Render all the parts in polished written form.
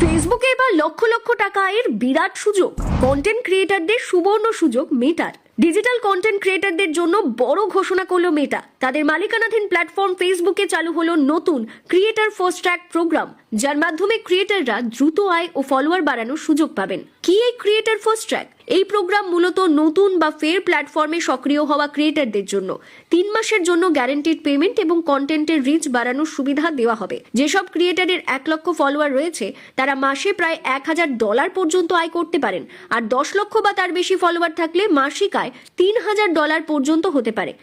ফেসবুকে এবার লক্ষ লক্ষ টাকা আয়ের বিরাট সুযোগ। কন্টেন্ট ক্রিয়েটারদের সুবর্ণ সুযোগ মেটার। ডিজিটাল কন্টেন্ট ক্রিয়েটারদের জন্য বড় ঘোষণা করলো মেটা। তাদের মালিকানাধীন প্ল্যাটফর্ম ফেসবুকে চালু হলো নতুন ক্রিয়েটার ফার্স্ট ট্র্যাক প্রোগ্রাম, যার মাধ্যমে ক্রিয়েটাররা দ্রুত আয় ও ফলোয়ার বাড়ানোর সুযোগ পাবেন। কি এই ক্রিয়েটার ফার্স্ট ট্র্যাক? এই প্রোগ্রাম মূলত নতুন বা ফের প্ল্যাটফর্মে সক্রিয় হওয়া ক্রিয়েটারদের জন্য 3 মাসের জন্য গ্যারান্টিড পেমেন্ট এবং কন্টেন্টের রিচ বাড়ানোর সুবিধা দেওয়া হবে। যেসব ক্রিয়েটারের 1 লক্ষ ফলোয়ার রয়েছে তারা মাসে প্রায় $1000 পর্যন্ত আয় করতে পারেন, আর 10 লক্ষ বা তার বেশি ফলোয়ার থাকলে মাসিক আয় $3000 পর্যন্ত হতে পারে।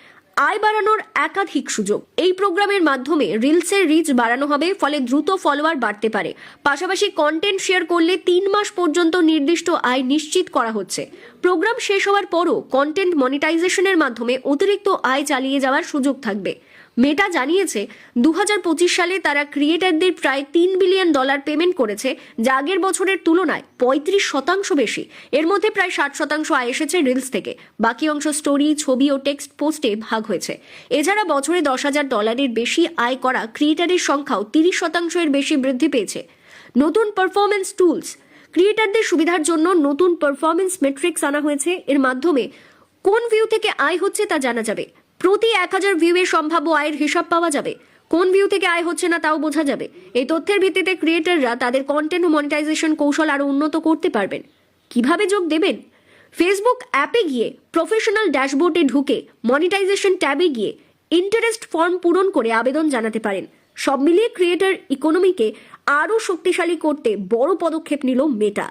আয় বাড়ানোর একাধিক সুযোগ। এই প্রোগ্রামের মাধ্যমে রিলসের রিচ বাড়ানো হবে, ফলে দ্রুত ফলোয়ার বাড়তে পারে। পাশাপাশি কন্টেন্ট শেয়ার করলে 3 মাস পর্যন্ত নির্দিষ্ট আয় নিশ্চিত করা হচ্ছে। প্রোগ্রাম শেষ হওয়ার পরও কন্টেন্ট মনিটাইজেশনের মাধ্যমে অতিরিক্ত আয় চালিয়ে যাওয়ার সুযোগ থাকবে। মেটা জানিয়েছে 2025 সালে তারা ক্রিয়েটারদের প্রায় $3 বিলিয়ন পেমেন্ট করেছে, যা আগের বছরের তুলনায় 35% বেশি। এর মধ্যে প্রায় 60% আয় এসেছে রিলস থেকে, বাকি অংশ স্টোরি, ছবি ও টেক্সট পোস্টে ভাগ হয়েছে। এছাড়া বছরে $10,000 বেশি আয় করা ক্রিয়েটারের সংখ্যাও 30% বেশি বৃদ্ধি পেয়েছে। নতুন পারফরমেন্স টুলস। ক্রিয়েটারদের সুবিধার জন্য নতুন পারফরমেন্স মেট্রিক্স আনা হয়েছে। এর মাধ্যমে কোন ভিউ থেকে আয় হচ্ছে তা জানা যাবে। প্রতি 1000 ভিউয়ের সম্ভাব্য আয়ের হিসাব পাওয়া যাবে। কোন ভিউ থেকে আয় হচ্ছে না তাও বোঝা যাবে। এই তথ্যের ভিত্তিতে ক্রিয়েটাররা তাদের কন্টেন্ট ও মনিটাইজেশন কৌশল আরো উন্নত করতে পারবেন। কিভাবে যোগ দেবেন? ফেসবুক অ্যাপে গিয়ে প্রফেশনাল ড্যাশবোর্ডে ঢুকে মনিটাইজেশন ট্যাবে গিয়ে ইন্টারেস্ট ফর্ম পূরণ করে আবেদন জানাতে পারেন। সব মিলিয়ে ক্রিয়েটার ইকোনমিকে আরো শক্তিশালী করতে বড় পদক্ষেপ নিল মেটা।